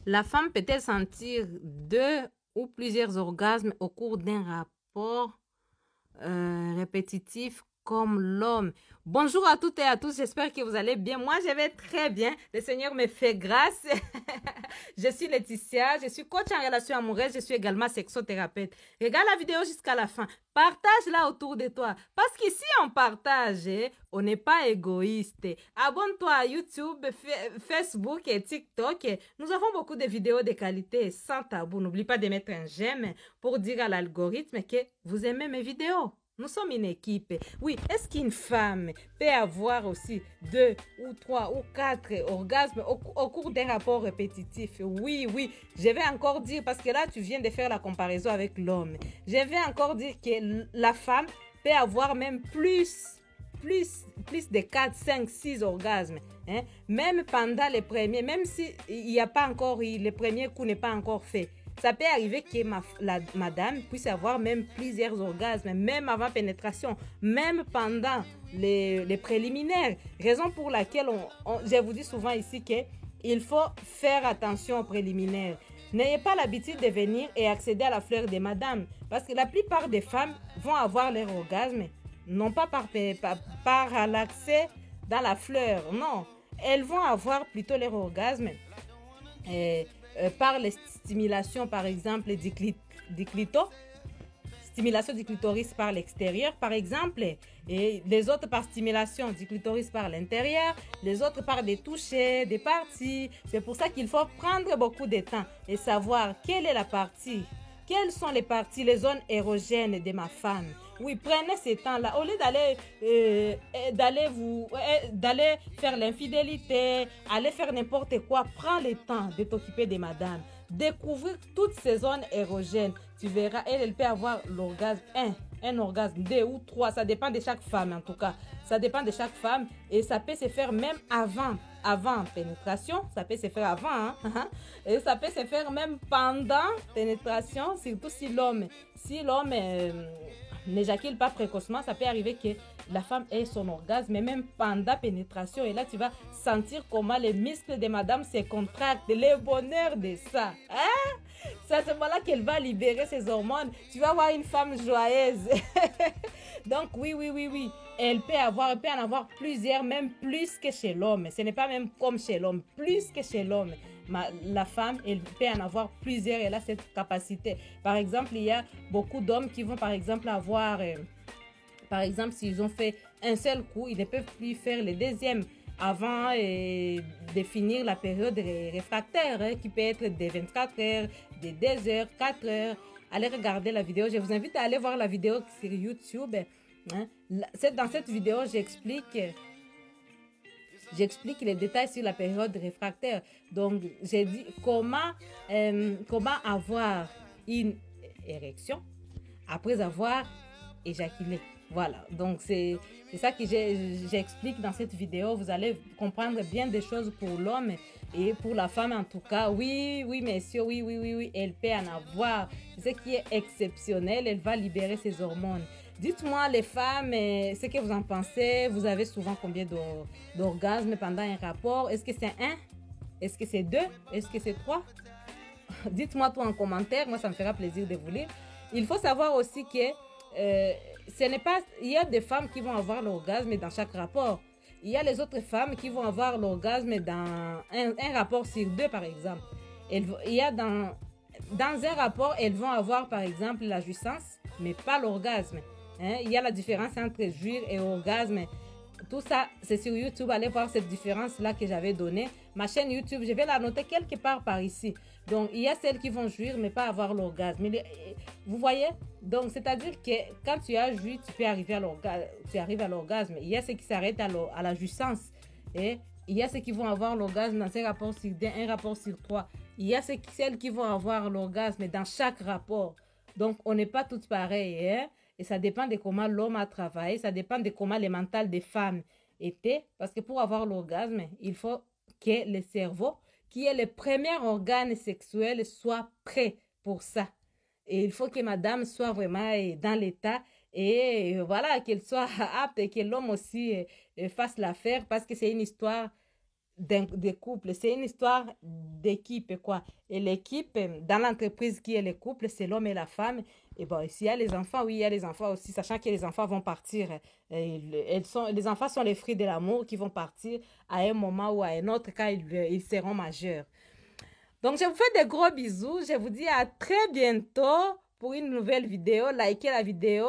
La femme peut-elle sentir deux ou plusieurs orgasmes au cours d'un rapport répétitif comme l'homme? Bonjour à toutes et à tous, j'espère que vous allez bien. Moi, je vais très bien. Le Seigneur me fait grâce. Je suis Laetitia, je suis coach en relation amoureuse, je suis également sexothérapeute. Regarde la vidéo jusqu'à la fin. Partage-la autour de toi. Parce qu'ici, on partage, on n'est pas égoïste. Abonne-toi à YouTube, Facebook et TikTok. Nous avons beaucoup de vidéos de qualité sans tabou. N'oublie pas de mettre un j'aime pour dire à l'algorithme que vous aimez mes vidéos. Nous sommes une équipe. Oui, est-ce qu'une femme peut avoir aussi 2 ou 3 ou 4 orgasmes au cours d'un rapport répétitif? Oui, oui. Je vais encore dire, parce que là, tu viens de faire la comparaison avec l'homme. Je vais encore dire que la femme peut avoir même plus de 4, 5, 6 orgasmes. Hein? Même pendant les premiers, même si il n'y a pas encore, le premier coup n'est pas encore fait. Ça peut arriver que madame puisse avoir même plusieurs orgasmes, même avant pénétration, même pendant les préliminaires. Raison pour laquelle je vous dis souvent ici qu'il faut faire attention aux préliminaires. N'ayez pas l'habitude de venir et accéder à la fleur de madame. Parce que la plupart des femmes vont avoir leur orgasme, non pas par l'accès dans la fleur, non. Elles vont avoir plutôt leur orgasme par les stimulations, par exemple, du clito, stimulation du clitoris par l'extérieur, par exemple, et les autres par stimulation du clitoris par l'intérieur, les autres par des touchés, des parties. C'est pour ça qu'il faut prendre beaucoup de temps et savoir quelle est la partie, quelles sont les parties, les zones érogènes de ma femme. Oui, prenez ce temps-là. Au lieu d'aller faire l'infidélité, aller faire n'importe quoi, prends le temps de t'occuper de madame. Découvrir toutes ces zones érogènes. Tu verras, elle peut avoir l'orgasme 1 orgasme 2 ou 3. Ça dépend de chaque femme en tout cas. Ça dépend de chaque femme et ça peut se faire même avant pénétration. Ça peut se faire avant. Hein? Et ça peut se faire même pendant pénétration, surtout si l'homme n'éjacule pas précocement, ça peut arriver que la femme ait son orgasme, mais même pendant pénétration. Et là, tu vas sentir comment les muscles de madame se contractent, le bonheur de ça. Hein? C'est à ce moment-là qu'elle va libérer ses hormones. Tu vas avoir une femme joyeuse. Donc, oui. Elle peut en avoir plusieurs, même plus que chez l'homme. Ce n'est pas même comme chez l'homme, plus que chez l'homme. La femme, elle peut en avoir plusieurs, elle a cette capacité. Par exemple, il y a beaucoup d'hommes qui vont, par exemple, avoir, par exemple, s'ils ont fait un seul coup, ils ne peuvent plus faire le deuxième avant de finir la période réfractaire, hein, qui peut être de 24 heures, de 2 heures, 4 heures. Allez regarder la vidéo. Je vous invite à aller voir la vidéo sur YouTube. Hein. Dans cette vidéo, j'explique les détails sur la période réfractaire. Donc, j'ai dit comment avoir une érection après avoir éjaculé. Voilà, donc c'est ça que j'explique dans cette vidéo. Vous allez comprendre bien des choses pour l'homme et pour la femme en tout cas. Oui, messieurs, oui, elle peut en avoir. C'est ce qui est exceptionnel, elle va libérer ses hormones. Dites-moi les femmes, ce que vous en pensez. Vous avez souvent combien d'orgasmes pendant un rapport? Est-ce que c'est 1? Est-ce que c'est 2? Est-ce que c'est 3? Dites-moi tout en commentaire, moi ça me fera plaisir de vous lire. Il faut savoir aussi que il y a des femmes qui vont avoir l'orgasme dans chaque rapport. Il y a les autres femmes qui vont avoir l'orgasme dans un rapport sur 2 par exemple. Dans un rapport, elles vont avoir par exemple la jouissance, mais pas l'orgasme. Hein? Il y a la différence entre jouir et orgasme. Tout ça, c'est sur YouTube. Allez voir cette différence-là que j'avais donnée. Ma chaîne YouTube, je vais la noter quelque part par ici. Donc, il y a celles qui vont jouir, mais pas avoir l'orgasme. Vous voyez? Donc, c'est-à-dire que quand tu as joui, tu arrives à l'orgasme. Il y a ceux qui s'arrêtent à la jouissance. Et il y a ceux qui vont avoir l'orgasme dans un rapport sur 2, un rapport sur 3. Il y a celles qui vont avoir l'orgasme dans chaque rapport. Donc, on n'est pas toutes pareilles. Hein? Et ça dépend de comment l'homme a travaillé, ça dépend de comment le mental des femmes était. Parce que pour avoir l'orgasme, il faut que le cerveau, qui est le premier organe sexuel, soit prêt pour ça. Et il faut que madame soit vraiment dans l'état et voilà, qu'elle soit apte et que l'homme aussi fasse l'affaire parce que c'est une histoire des couples, c'est une histoire d'équipe, quoi. Et l'équipe, dans l'entreprise qui est le couple, c'est l'homme et la femme. Et bon, s'il y a les enfants, oui, il y a les enfants aussi, sachant que les enfants vont partir. Les enfants sont les fruits de l'amour qui vont partir à un moment ou à un autre quand ils seront majeurs. Donc, je vous fais des gros bisous. Je vous dis à très bientôt pour une nouvelle vidéo. Likez la vidéo.